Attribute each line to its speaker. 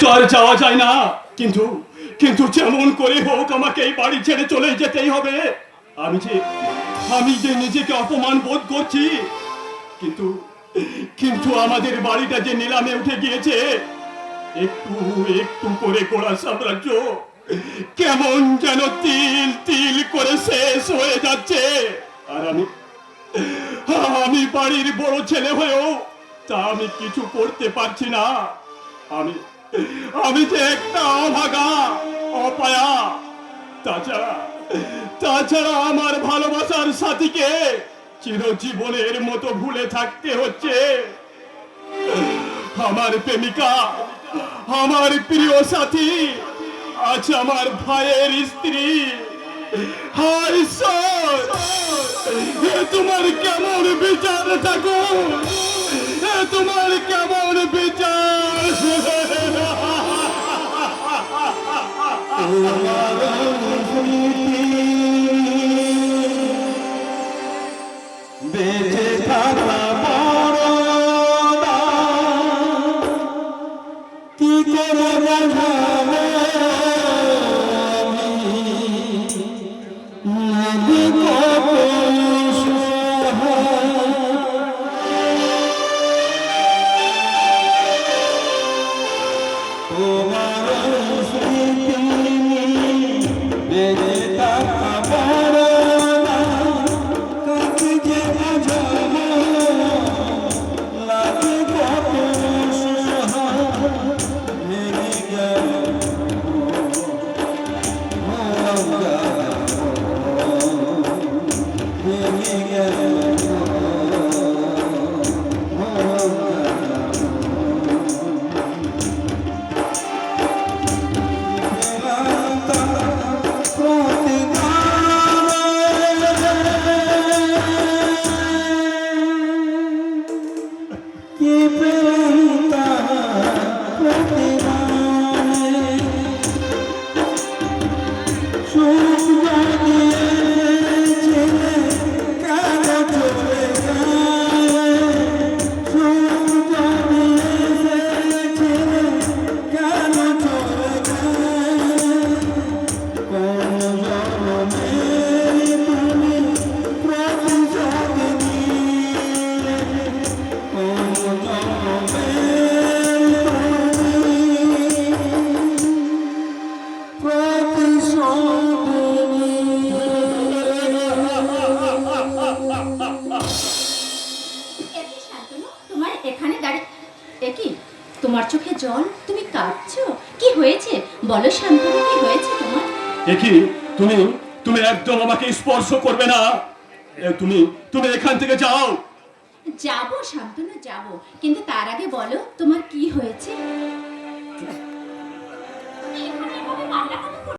Speaker 1: তো আর যাওয়া যায় না, কিন্তু কিন্তু যেমন করে হোক আমাকে এই বাড়ি ছেড়ে চলে যেতেই হবে। আমি যে নিজেকে অপমান বোধ করছি, কিন্তু কিন্তু আমাদের বাড়িটা যে নিলামে উঠে গিয়েছে, একটু একটু করে গোড়া সাম্রাজ্য কেমন যেন তিল তিল করে শেষ হয়ে যাচ্ছে। আর আমি বাড়ির বড় ছেলে হয়েও তা আমি কিছু করতে পারছি না। আমি আমি যে একটা অভাগা, অপায়া। তাছাড়া তাছাড়া আমার ভালোবাসার সাথীকে চিরজীবনের মতো ভুলে থাকতে হচ্ছে। আমার প্রেমিকা, আমার প্রিয় সাথী, আজ আমার ভাইয়ের স্ত্রী। হায় ঈশ্বর, তোমার কেমন বিচার ঠাকুর, তোমার কেমন বিচার।
Speaker 2: বেঁচে থাকা বড় কি করে বোঝাবো আমি কত তোমার স্মৃতি বেঁচে থাকা বড় কাকে যে বোঝাবো লাগে কত ভেঙে গেল ভেঙে গেল
Speaker 3: তোমার চোখে জল, তুমি কাঁদছো, কি হয়েছে বলো শান্তনু, কি হয়েছে তোমার?
Speaker 1: দেখি, তুমি তুমি একদম আমাকে স্পর্শ করবে না। তুমি তুমি এখান থেকে যাও।
Speaker 3: যাবো শান্তনু, যাবো, কিন্তু তার আগে বলো তোমার কি হয়েছে। তুমি এখানে এভাবে কান্না